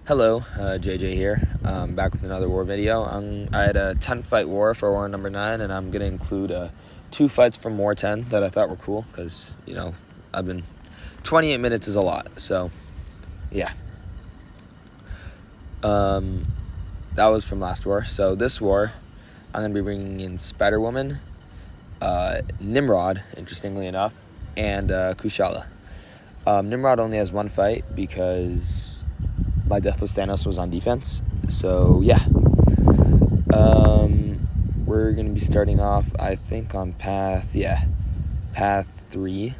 Hello, JJ here. Back with another war video. I had a 10-fight war for war number 9, and I'm going to include 2 fights from war 10 that I thought were cool because, 28 minutes is a lot, so, yeah. That was from last war. So this war, I'm going to be bringing in Spider-Woman, Nimrod, interestingly enough, and Kushala. Nimrod only has 1 fight because my Deathless Thanos was on defense. So, yeah. We're going to be starting off, I think, on path 3.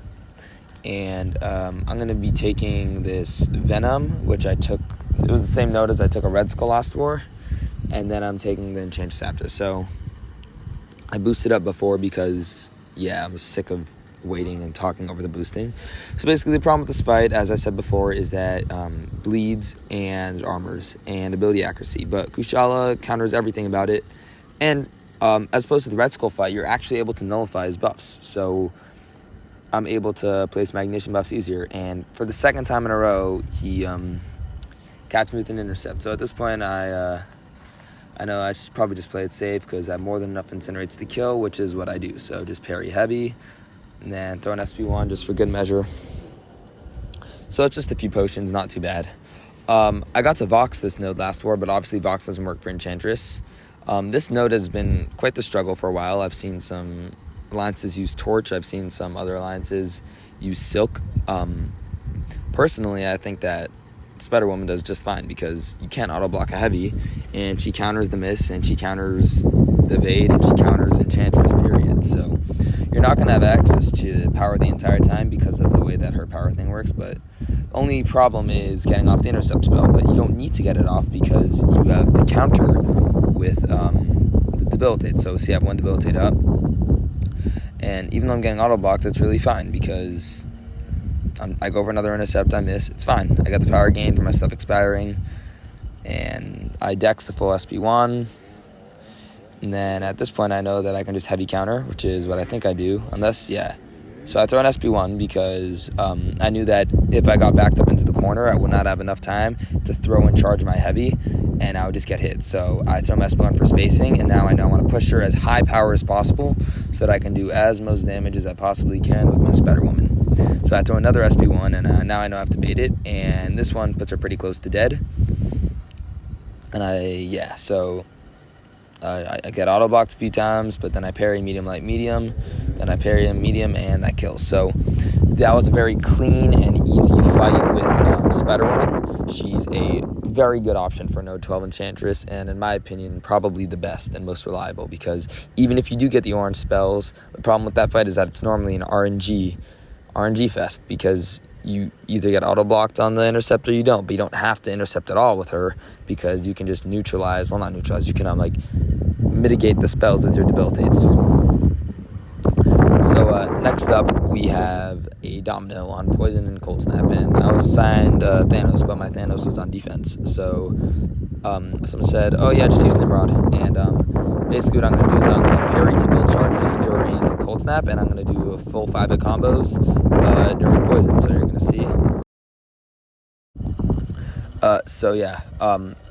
And I'm going to be taking this Venom, which I took. It was the same note as I took a Red Skull last war. And then I'm taking the Enchantress after. So, I boosted up before because, I was sick of waiting and talking over the boosting. So basically the problem with this fight, as I said before, is that bleeds and armors and ability accuracy, but Kushala counters everything about it. And as opposed to the Red Skull fight, you're actually able to nullify his buffs, so I'm able to place Magnificent buffs easier. And for the second time in a row, he catch me with an intercept. So at this point, I know I should probably just play it safe because I have more than enough incinerates to kill, which is what I do. So just parry heavy, and then throw an SP1 just for good measure. So it's just a few potions, not too bad. I got to Vox this node last war, but obviously Vox doesn't work for Enchantress. This node has been quite the struggle for a while. I've seen some alliances use Torch. I've seen some other alliances use Silk. Personally, I think that Spider-Woman does just fine because you can't auto-block a heavy, and she counters the miss, and she counters the evade, and she counters Enchantress, period. So you're not going to have access to power the entire time because of the way that her power thing works, but the only problem is getting off the intercept spell, but you don't need to get it off because you have the counter with the debilitate. So see, I have 1 debilitate up, and even though I'm getting auto-blocked, it's really fine because I go for another intercept, I miss, it's fine. I got the power gain from my stuff expiring, and I dex the full SP1, and then at this point I know that I can just heavy counter, which is what I think I do, So I throw an SP1 because I knew that if I got backed up into the corner, I would not have enough time to throw and charge my heavy, and I would just get hit. So I throw my SP1 for spacing, and now I know I want to push her as high power as possible so that I can do as most damage as I possibly can with my Spider-Woman. So I throw another SP1, and now I know I have to bait it, and this one puts her pretty close to dead. And I get auto-blocked a few times, but then I parry medium, light, medium, then I parry him medium, and that kills. So that was a very clean and easy fight with Spider-Woman. She's a very good option for Node 12 Enchantress, and in my opinion, probably the best and most reliable, because even if you do get the orange spells, the problem with that fight is that it's normally an RNG fest, because you either get auto-blocked on the intercept or you don't, but you don't have to intercept at all with her because you can just you can mitigate the spells with your debilitates. So next up we have a Domino on Poison and Cold Snap, and I was assigned Thanos, but my Thanos was on defense. So someone said, just use Nimrod, and basically what I'm going to do is I'm going to parry to build charges during Cold Snap, and I'm going to do a full 5-hit combos during Poison, so you're going to see.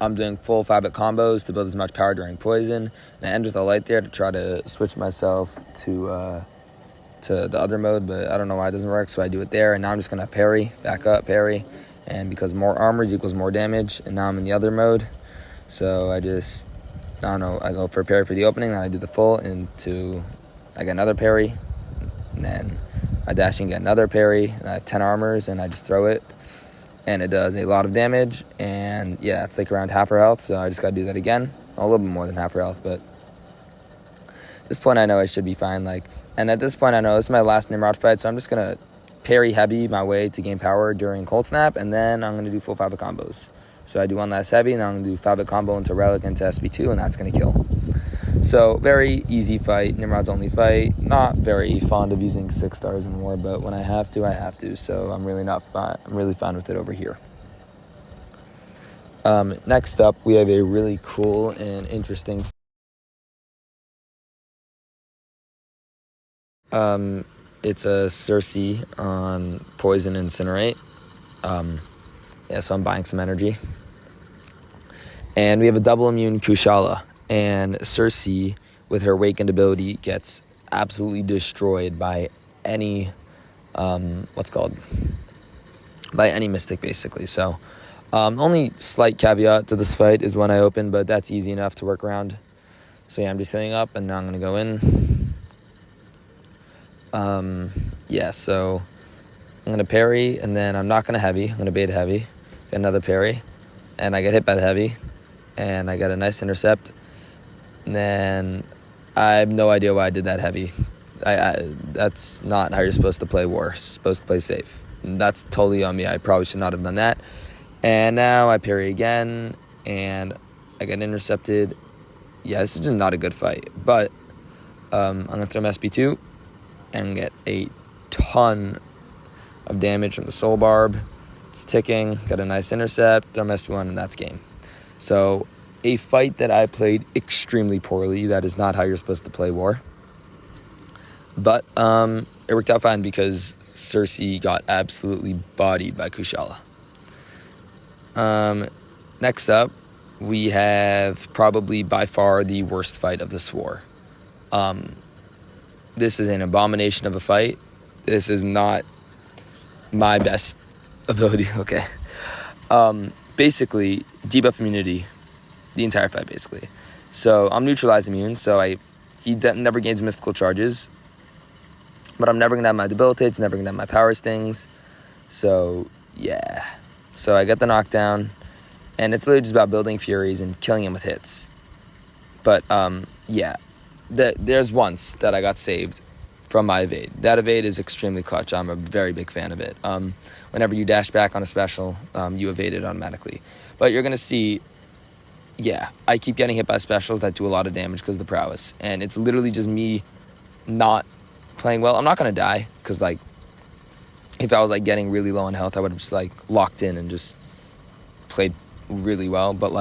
I'm doing full 5-hit combos to build as much power during Poison, and I end with a light there to try to switch myself to the other mode, but I don't know why it doesn't work, so I do it there, and now I'm just going to parry, back up, parry, and because more armors equals more damage, and now I'm in the other mode, so I go for a parry for the opening, then I do the full I get another parry, and then I dash and get another parry, and I have 10 armors, and I just throw it, and it does a lot of damage, and it's like around half her health, so I just gotta do that again, a little bit more than half her health, but at this point I know I should be fine, and at this point I know this is my last Nimrod fight, so I'm just gonna parry heavy my way to gain power during Cold Snap, and then I'm gonna do full 5-hit combos. So I do one last heavy, and then I'm gonna do 5-hit combo into Relic into SP2, and that's gonna kill. So very easy fight, Nimrod's only fight. Not very fond of using 6 stars in war, but when I have to, I have to. So I'm really fine with it over here. Next up, we have a really cool and interesting. It's a Cersei on Poison Incinerate. So I'm buying some energy. And we have a double immune Kushala. And Cersei, with her Awakened ability, gets absolutely destroyed by any, by any Mystic, basically. So, only slight caveat to this fight is when I open, but that's easy enough to work around. So yeah, I'm just healing up, and now I'm going to go in. So I'm going to parry, and then I'm not going to heavy. I'm going to bait heavy, get another parry, and I get hit by the heavy, and I got a nice intercept. And then I have no idea why I did that heavy. That's not how you're supposed to play war. You're supposed to play safe. And that's totally on me. I probably should not have done that. And now I parry again, and I get intercepted. Yeah, this is just not a good fight. But I'm going to throw my SP2 and get a ton of damage from the Soul Barb. It's ticking, got a nice intercept, throw my SP1, and that's game. So a fight that I played extremely poorly. That is not how you're supposed to play war. But it worked out fine because Cersei got absolutely bodied by Kushala. Next up, we have probably by far the worst fight of this war. This is an abomination of a fight. This is not my best ability. Okay. Basically, debuff immunity the entire fight, basically. So I'm neutralized immune, so he never gains mystical charges. But I'm never going to have my debilitates, never going to have my power stings. So, yeah. So I get the knockdown, and it's literally just about building furies and killing him with hits. But, there's once that I got saved from my evade. That evade is extremely clutch. I'm a very big fan of it. Whenever you dash back on a special, you evade it automatically. But you're going to see, I keep getting hit by specials that do a lot of damage because of the prowess. And it's literally just me not playing well. I'm not going to die because, if I was, getting really low on health, I would have just, locked in and just played really well. But,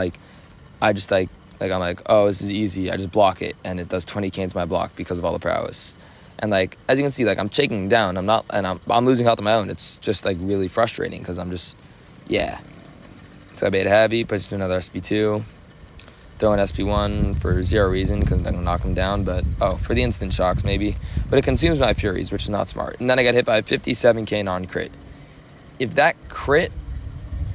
I just, I'm like, oh, this is easy. I just block it, and it does 20k into my block because of all the prowess. And, as you can see, I'm shaking down. I'm losing health on my own. It's just, really frustrating because I'm just, So I bait heavy, push to another SP2. Throw an SP1 for zero reason because I'm going to knock him down. But, for the instant shocks maybe. But it consumes my furies, which is not smart. And then I got hit by a 57k non-crit. If that crit,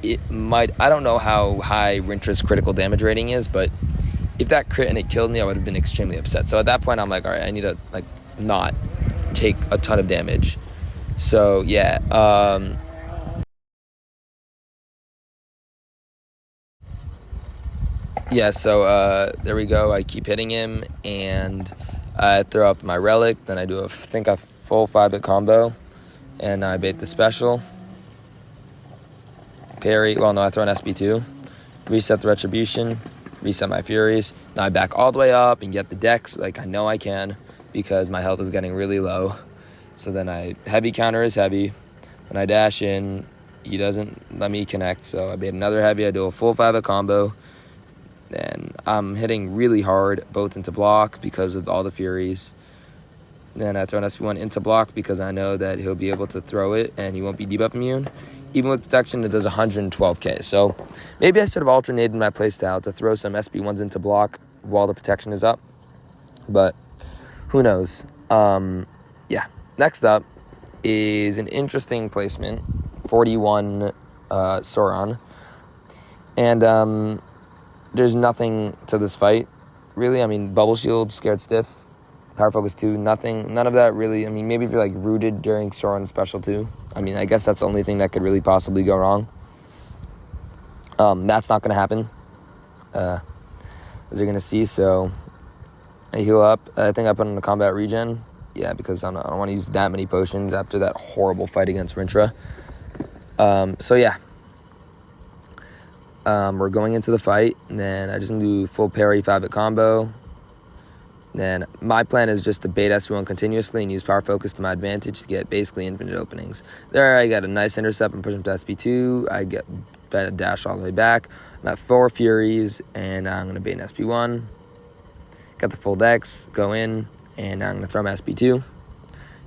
it might... I don't know how high Rintra's critical damage rating is, but if that crit and it killed me, I would have been extremely upset. So at that point, I'm like, all right, I need to, not take a ton of damage. So, yeah. There we go. I keep hitting him, and I throw up my relic. Then I do a full 5-hit combo, and I bait the special. Parry. Well, no, I throw an SP2. Reset the retribution. Reset my furies. Now I back all the way up and get the dex I know I can because my health is getting really low. So then heavy counter is heavy. Then I dash in. He doesn't let me connect, so I bait another heavy. I do a full 5-hit combo. Then I'm hitting really hard, both into block because of all the furies. Then I throw an SP1 into block because I know that he'll be able to throw it and he won't be debuff immune. Even with protection, it does 112k. So maybe I should have alternated my playstyle to throw some SP1s into block while the protection is up. But who knows? Next up is an interesting placement, 41 Sauron. And there's nothing to this fight, really. I mean, Bubble Shield, Scared Stiff, Power Focus 2, nothing. None of that really. I mean, maybe if you're, rooted during Sauron's Special 2. I mean, I guess that's the only thing that could really possibly go wrong. That's not going to happen, as you're going to see. So, I heal up. I think I put in a combat regen. Yeah, because I don't want to use that many potions after that horrible fight against Rintra. We're going into the fight, and then I just going to do full parry 5-hit combo. Then my plan is just to bait S1 continuously and use Power Focus to my advantage to get basically infinite openings. There I got a nice intercept and push him to SP2. I get dash all the way back. I'm at 4 Furies, and I'm going to bait an SP1. Got the full dex, go in, and I'm going to throw my SP2.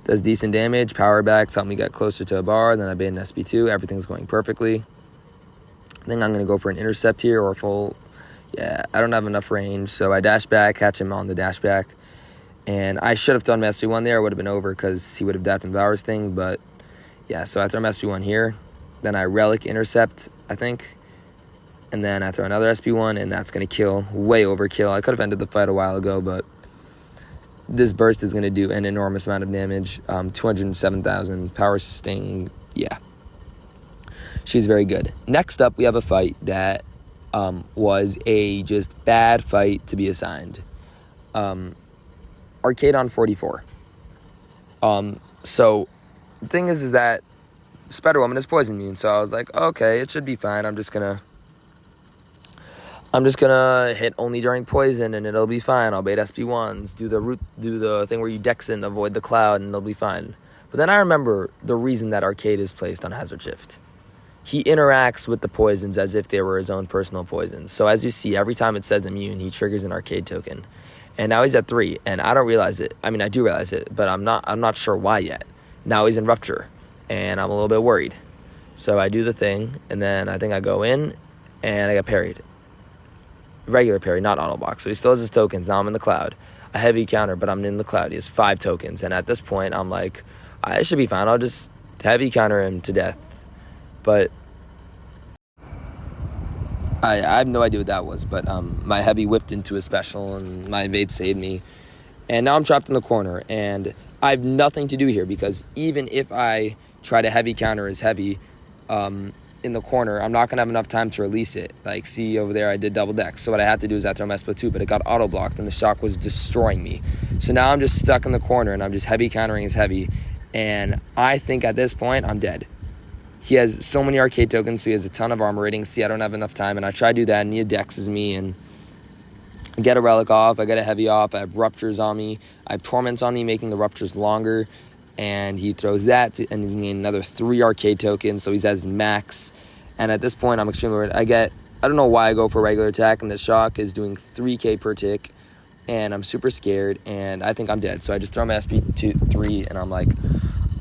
Does decent damage, power backs, help me get closer to a bar. Then I bait an SP2. Everything's going perfectly. I think I'm going to go for an intercept here or a full Yeah, I don't have enough range, so I dash back, catch him on the dash back. And I should have thrown my SP1 there. I would have been over because he would have died from Bauer's thing. But, yeah, so I throw my SP1 here. Then I relic intercept, I think. And then I throw another SP1, and that's going to kill. Way overkill. I could have ended the fight a while ago, but this burst is going to do an enormous amount of damage. 207,000. Power sustain, yeah. She's very good. Next up, we have a fight that was a just bad fight to be assigned. Arcade on 44. So the thing is that Spider Woman is poison immune, so I was like, okay, it should be fine. I'm just gonna hit only during poison, and it'll be fine. I'll bait SP1s, do the thing where you dex in, avoid the cloud, and it'll be fine. But then I remember the reason that Arcade is placed on Hazard Shift. He interacts with the poisons as if they were his own personal poisons. So as you see, every time it says immune, he triggers an Arcade token. And now he's at 3, and I don't realize it. I mean, I do realize it, but I'm not sure why yet. Now he's in Rupture, and I'm a little bit worried. So I do the thing, and then I think I go in, and I get parried. Regular parry, not auto block. So he still has his tokens. Now I'm in the cloud. A heavy counter, but I'm in the cloud. He has 5 tokens, and at this point, I'm like, I should be fine. I'll just heavy counter him to death. But I have no idea what that was, but my heavy whipped into a special, and my evade saved me. And now I'm trapped in the corner, and I have nothing to do here, because even if I try to heavy counter his heavy in the corner, I'm not going to have enough time to release it. Like, see over there, I did double deck. So what I had to do is I throw my split 2, but it got auto-blocked, and the shock was destroying me. So now I'm just stuck in the corner, and I'm just heavy countering his heavy, and I think at this point, I'm dead. He has so many arcade tokens, so he has a ton of armor ratings. See, I don't have enough time, and I try to do that, and he dexes me, and I get a relic off, I get a heavy off, I have ruptures on me, I have torments on me, making the ruptures longer, and he throws that, and he's getting another 3 arcade tokens, so he's at his max, and at this point, I'm extremely worried. I don't know why I go for regular attack, and the shock is doing 3k per tick, and I'm super scared, and I think I'm dead, so I just throw my SP3, and I'm like,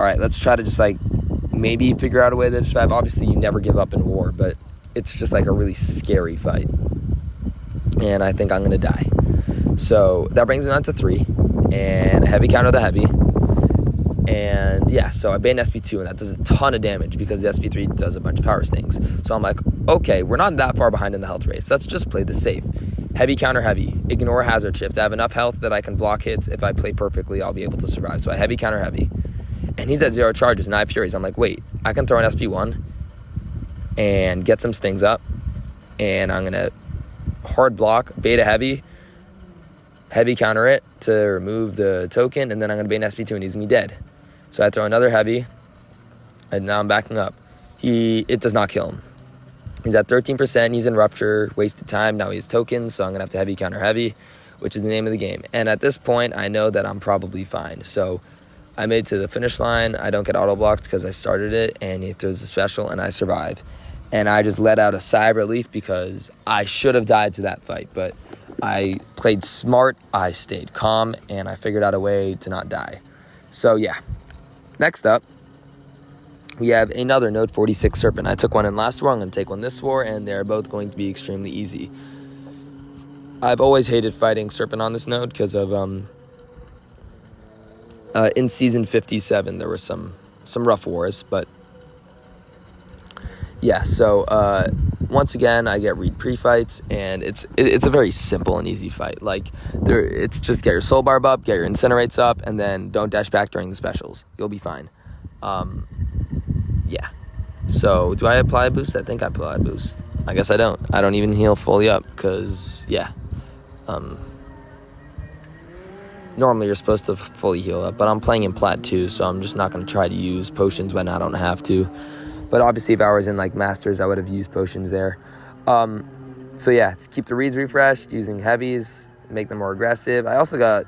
alright, let's try to just, like, maybe figure out a way to survive. Obviously, you never give up in war, but it's just like a really scary fight. And I think I'm going to die. So that brings me down to 3. And a heavy counter the heavy. And yeah, so I bait an SP2, and that does a ton of damage because the SP3 does a bunch of power stings. So I'm like, okay, we're not that far behind in the health race. Let's just play this safe. Heavy counter heavy. Ignore hazard shift. I have enough health that I can block hits. If I play perfectly, I'll be able to survive. So I heavy counter heavy. And he's at 0 charges, and I have Furies. I'm like, wait, I can throw an SP1 and get some stings up, and I'm going to hard block, beta heavy counter it to remove the token, and then I'm going to bait an SP2, and he's going to be dead. So I throw another heavy, and now I'm backing up. It does not kill him. He's at 13%, he's in Rupture, wasted time, now he has tokens, so I'm going to have to heavy counter heavy, which is the name of the game. And at this point, I know that I'm probably fine. So I made it to the finish line. I don't get auto-blocked because I started it, and he throws a special, and I survive. And I just let out a sigh of relief because I should have died to that fight. But I played smart, I stayed calm, and I figured out a way to not die. So, yeah. Next up, we have another Node 46 Serpent. I took one in last war. I'm going to take one this war, and they're both going to be extremely easy. I've always hated fighting Serpent on this node because of in season 57, there were some rough wars, but yeah. So once again, I get read pre-fights, and it's a very simple and easy fight. Like it's just get your soul barb up, get your incinerates up, and then don't dash back during the specials. You'll be fine. Yeah. So do I apply a boost? I think I apply a boost. I guess I don't. I don't even heal fully up because yeah. Normally, you're supposed to fully heal up, but I'm playing in Plat 2, so I'm just not going to try to use potions when I don't have to. But obviously, if I was in, like, Masters, I would have used potions there. So, yeah, to keep the reads refreshed, using heavies, make them more aggressive. I also got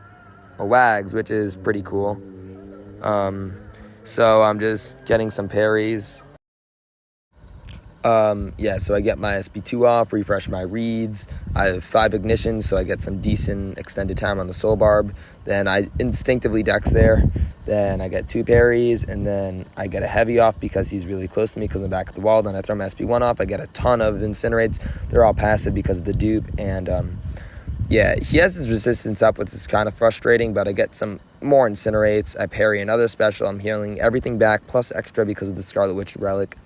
a Wags, which is pretty cool. So I'm just getting some parries. Yeah, so I get my SP2 off, refresh my reeds. I have 5 ignitions, so I get some decent extended time on the soul barb. Then I instinctively dex there. Then I get 2 parries, and then I get a heavy off because he's really close to me because I'm back at the wall. Then I throw my SP1 off. I get a ton of incinerates. They're all passive because of the dupe. And yeah, he has his resistance up, which is kind of frustrating, but I get some more incinerates. I parry another special. I'm healing everything back, plus extra because of the Scarlet Witch relic.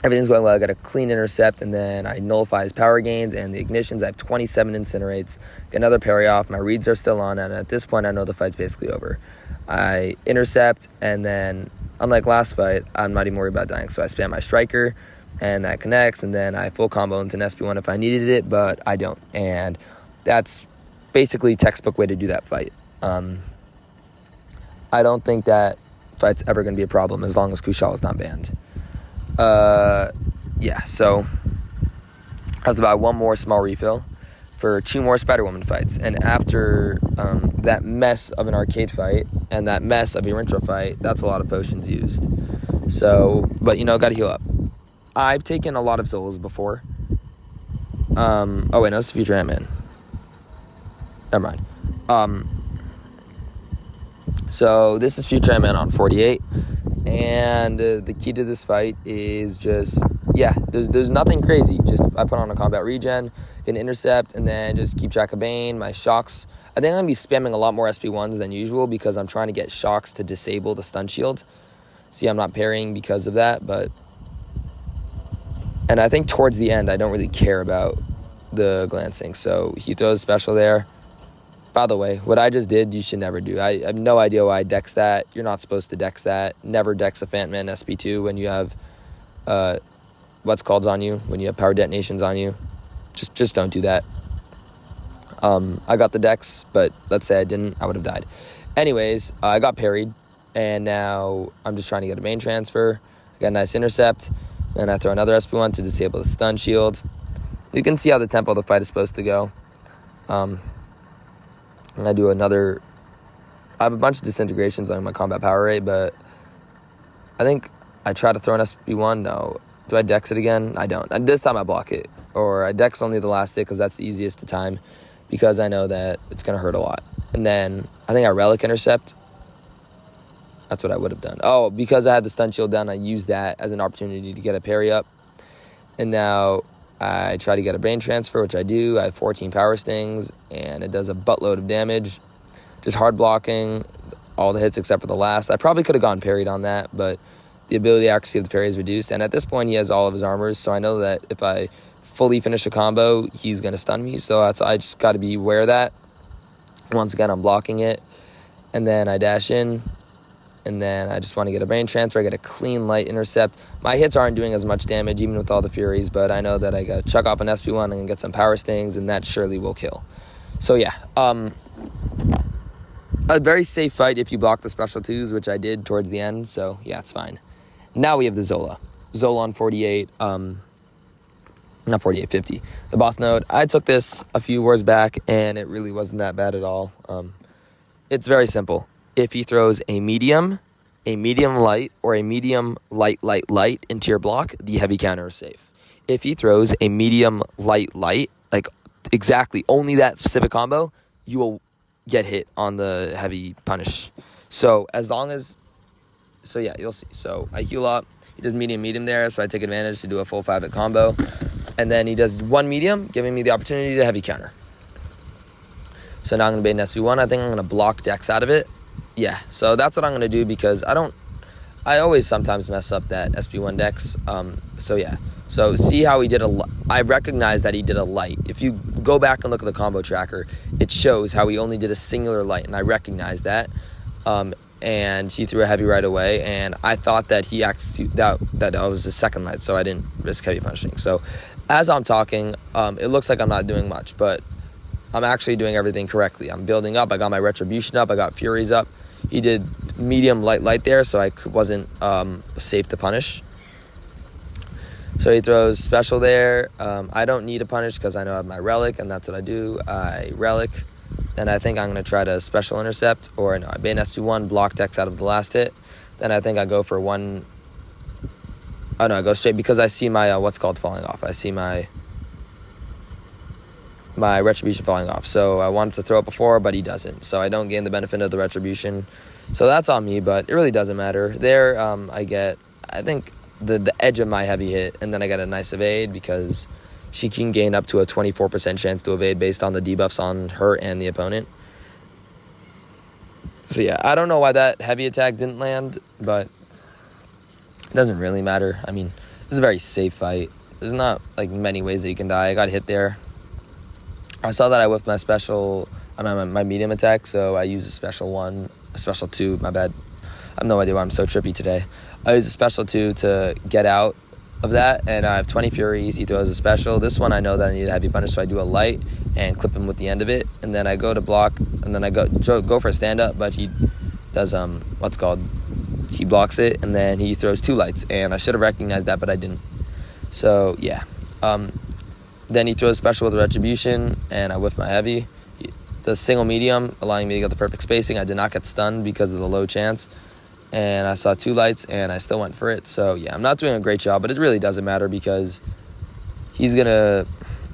Everything's going well. I got a clean intercept, and then I nullify his power gains and the ignitions. I have 27 incinerates. Get another parry off. My reeds are still on, and at this point, I know the fight's basically over. I intercept, and then, unlike last fight, I'm not even worried about dying. So I spam my striker, and that connects, and then I full combo into an SP1 if I needed it, but I don't. And that's basically textbook way to do that fight. I don't think that fight's ever going to be a problem as long as Kushal is not banned. Yeah, so I have to buy one more small refill for 2 more Spider-Woman fights. And after that mess of an arcade fight and that mess of a intro fight, that's a lot of potions used. So, but gotta heal up. I've taken a lot of Zolas before. Oh wait, no, it's Future Ant-Man. Never mind. So this is Future Ant-Man on 48. And the key to this fight is just, there's nothing crazy. Just I put on a combat regen, get an intercept, and then just keep track of Bane. My shocks, I think I'm going to be spamming a lot more SP1s than usual because I'm trying to get shocks to disable the stun shield. See, I'm not parrying because of that, and I think towards the end, I don't really care about the glancing. So he throws special there. By the way, what I just did, you should never do. I have no idea why I dex that. You're not supposed to dex that. Never dex a Phantom Man SP2 when you have what's called on you, when you have power detonations on you. Just don't do that. I got the dex, but let's say I didn't, I would have died. Anyways, I got parried, and now I'm just trying to get a main transfer. I got a nice intercept, and I throw another SP1 to disable the stun shield. You can see how the tempo of the fight is supposed to go. And I do another, I have a bunch of disintegrations on my combat power rate, but I think I try to throw an SP1. No. Do I dex it again? I don't. And this time I block it. Or I dex only the last hit because that's the easiest to time because I know that it's going to hurt a lot. And then I think I relic intercept. That's what I would have done. Oh, because I had the stun shield down, I used that as an opportunity to get a parry up. And now I try to get a brain transfer, which I do. I have 14 power stings, and it does a buttload of damage. Just hard blocking, all the hits except for the last. I probably could have gone parried on that, but the ability accuracy of the parry is reduced. And at this point, he has all of his armors, so I know that if I fully finish a combo, he's going to stun me. So I just got to be aware of that. Once again, I'm blocking it, and then I dash in. And then I just want to get a brain transfer. I get a clean light intercept. My hits aren't doing as much damage, even with all the Furies, but I know that I got to chuck off an SP1 and get some power stings, and that surely will kill. So yeah, a very safe fight if you block the special 2s, which I did towards the end, so yeah, it's fine. Now we have the Zola. Zola on 48, not 48, 50. The boss node. I took this a few wars back, and it really wasn't that bad at all. It's very simple. If he throws a medium light, or a medium light into your block, the heavy counter is safe. If he throws a medium light, like exactly only that specific combo, you will get hit on the heavy punish. So yeah, you'll see. So I heal up. He does medium there, so I take advantage to do a full 5-hit combo. And then he does 1 medium, giving me the opportunity to heavy counter. So now I'm going to bait an SP1. I think I'm going to block Dex out of it. Yeah, so that's what I'm going to do because I always sometimes mess up that SP1 Dex. So yeah. So see how he did I recognize that he did a light. If you go back and look at the combo tracker, it shows how he only did a singular light, and I recognize that. And he threw a heavy right away, and I thought that he actually, that was his second light, so I didn't risk heavy punishing. So as I'm talking, it looks like I'm not doing much, but I'm actually doing everything correctly. I'm building up. I got my Retribution up. I got Furies up. He did medium light there, so I wasn't safe to punish. So he throws special there. I don't need a punish because I know I have my relic, and that's what I do. I relic. Then I think I'm going to try to special intercept, or no, I bait an SP1, block Dex out of the last hit. Then I think I go for one Oh no, I go straight because I see my falling off. I see my retribution falling off. So I wanted to throw it before, but he doesn't. So I don't gain the benefit of the retribution. So that's on me, but it really doesn't matter. There, I get, I think, the edge of my heavy hit, and then I get a nice evade because she can gain up to a 24% chance to evade based on the debuffs on her and the opponent. So yeah, I don't know why that heavy attack didn't land, but it doesn't really matter. I mean, this is a very safe fight. There's not, like, many ways that you can die. I got hit there. I saw that I whiffed my special, my medium attack, so I used a special 2, my bad. I have no idea why I'm so trippy today. I used a special 2 to get out of that, and I have 20 Furies. He throws a special. This one I know that I need a heavy punish, so I do a light and clip him with the end of it, and then I go to block, and then I go for a stand-up, but he does, he blocks it, and then he throws 2 lights, and I should have recognized that, but I didn't. So, yeah. Then he throws special with retribution, and I whiff my heavy. The single medium, allowing me to get the perfect spacing. I did not get stunned because of the low chance. And I saw 2 lights, and I still went for it. So, yeah, I'm not doing a great job, but it really doesn't matter because he's going to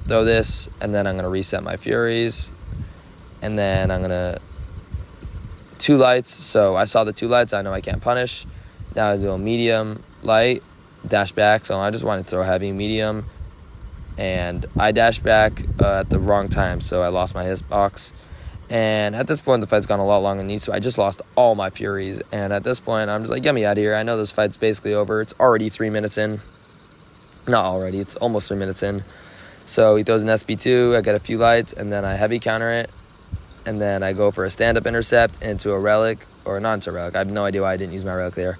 throw this, and then I'm going to reset my Furies. And then I'm going to 2 lights. So I saw the 2 lights. I know I can't punish. Now I do a medium, light, dash back. So I just wanted to throw heavy, medium. And I dashed back at the wrong time, so I lost my hitbox. And at this point, the fight's gone a lot longer than it needs to. I just lost all my Furies, and at this point, I'm just like, get me out of here. I know this fight's basically over. It's already 3 minutes in. Not already, it's almost 3 minutes in. So he throws an SB2, I get a few lights, and then I heavy counter it. And then I go for a stand-up intercept into a relic, or not into a relic. I have no idea why I didn't use my relic there.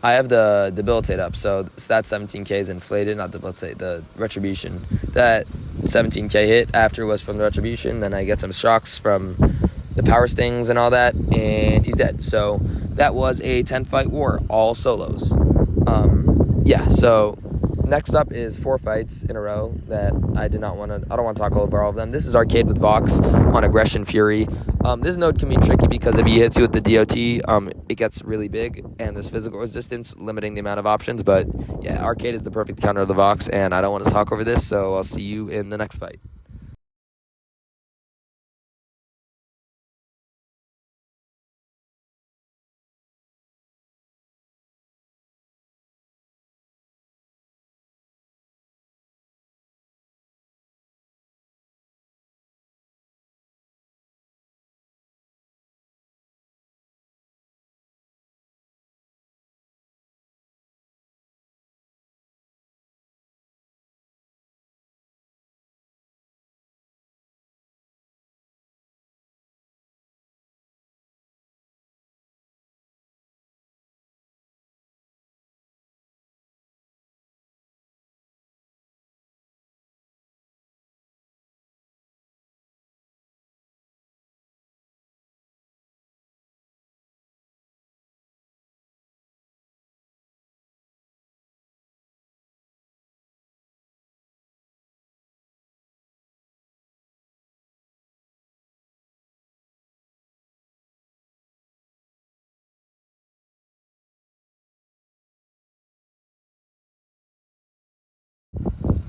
I have the debilitate up, so that 17k is inflated, not debilitate, the retribution. That 17k hit after was from the retribution, then I get some shocks from the power stings and all that, and he's dead. So that was a 10-fight war, all solos. So next up is 4 fights in a row that I don't want to talk over all of them. This is Arcade with Vox on Aggression Fury. This node can be tricky because if he hits you with the DOT, it gets really big, and there's physical resistance limiting the amount of options. But yeah, Arcade is the perfect counter of the Vox, and I don't want to talk over this, so I'll see you in the next fight.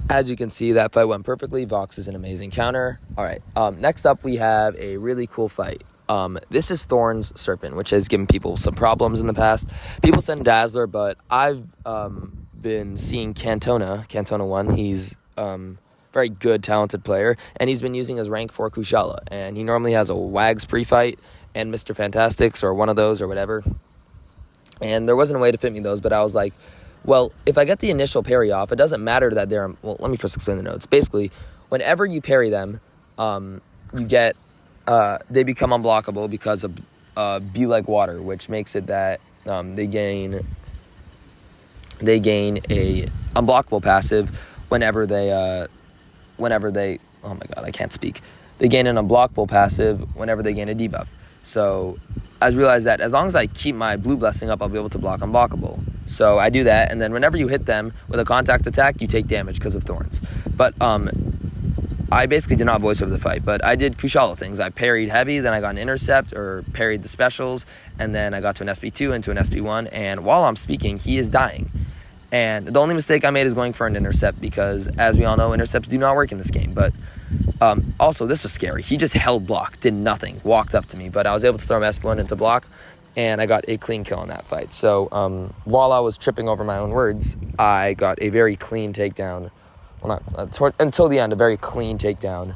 As you can see, that fight went perfectly. Vox is an amazing counter. All right, next up we have a really cool fight. This is Thorn's Serpent, which has given people some problems in the past. People send Dazzler, but I've been seeing Cantona 1. He's very good, talented player, and he's been using his rank 4 Kushala, and he normally has a Wags pre-fight and Mr. Fantastics or one of those or whatever. And there wasn't a way to fit me those, but I was like, well, if I get the initial parry off, it doesn't matter that they're... Well, let me first explain the notes. Basically, whenever you parry them, you get... they become unblockable because of Be Like Water, which makes it that they gain a unblockable passive whenever they... Oh my god, I can't speak. They gain an unblockable passive whenever they gain a debuff. So I realized that as long as I keep my blue blessing up, I'll be able to block unblockable. So I do that, and then whenever you hit them with a contact attack, you take damage because of Thorns. But I basically did not voice over the fight, but I did Kushala things. I parried heavy, then I got an intercept, or parried the specials, and then I got to an SP2 and to an SP1, and while I'm speaking, he is dying. And the only mistake I made is going for an intercept because, as we all know, intercepts do not work in this game. But also, this was scary. He just held block, did nothing, walked up to me. But I was able to throw my S1 into block, and I got a clean kill in that fight. So while I was tripping over my own words, I got a very clean takedown. Well, not until the end, a very clean takedown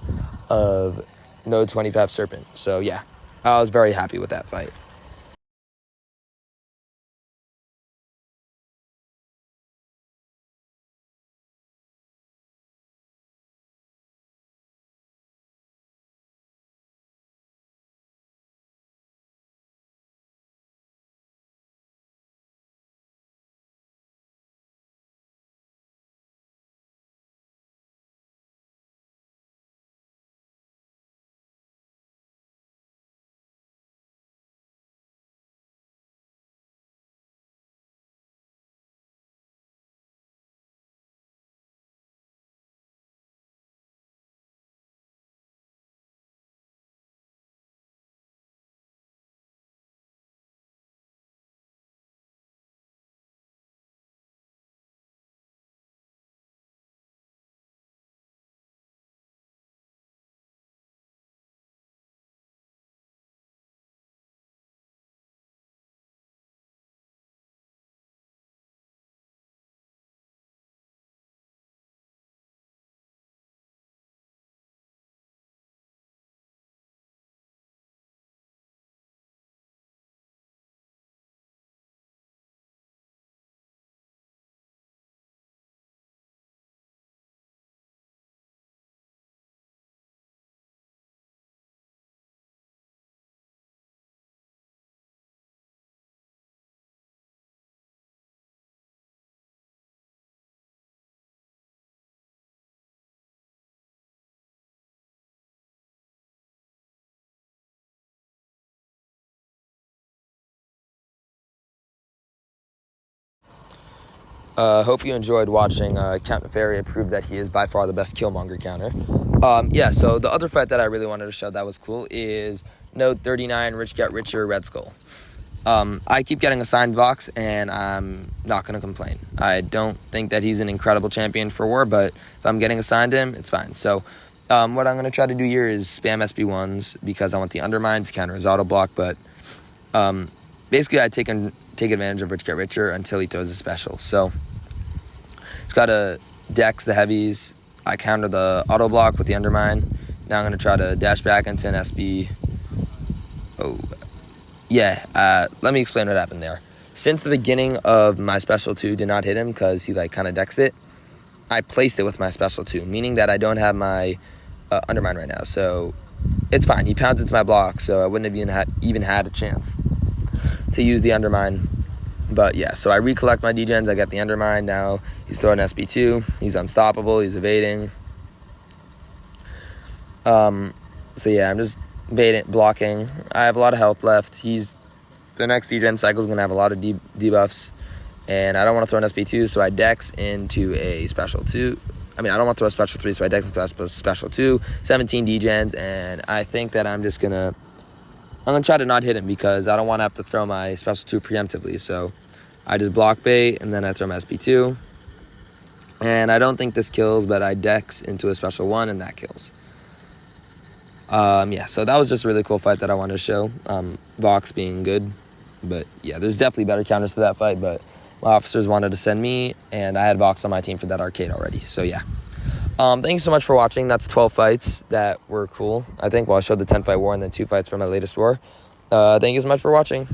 of Node 25 Serpent. So yeah, I was very happy with that fight. Hope you enjoyed watching Count Nefaria prove that he is by far the best Killmonger counter. Yeah, so the other fight that I really wanted to show that was cool is Node 39 Rich Get Richer Red Skull. I keep getting assigned Vox, and I'm not going to complain. I don't think that he's an incredible champion for War, but if I'm getting assigned him, it's fine. So what I'm going to try to do here is spam SB1s because I want the Undermine to counter his auto block, but basically I take advantage of Rich Get Richer until he throws a special. So he's got to dex the heavies. I counter the auto block with the Undermine. Now I'm going to try to dash back into an SB. Let me explain what happened there. Since the beginning of my special 2 did not hit him because he kind of dexed it, I placed it with my special 2, meaning that I don't have my Undermine right now. So it's fine. He pounds into my block, so I wouldn't have even had a chance to use the Undermine. But yeah, so I recollect my degens. I get the Undermine. Now he's throwing SB2. He's unstoppable. He's evading. So yeah, I'm just blocking. I have a lot of health left. The next degen cycle is going to have a lot of debuffs. And I don't want to throw an SB2, so I dex into a special 2. I don't want to throw a special 3, so I dex into a special 2. 17 degens, and I think that I'm going to try to not hit him because I don't want to have to throw my special 2 preemptively. So I just block bait, and then I throw my SB2. And I don't think this kills, but I dex into a special 1, and that kills. So that was just a really cool fight that I wanted to show. Vox being good. But yeah, there's definitely better counters to that fight, but my officers wanted to send me, and I had Vox on my team for that arcade already. So yeah. Thank you so much for watching. That's 12 fights that were cool. I think I showed the 10-fight war and then 2 fights from my latest war. Thank you so much for watching.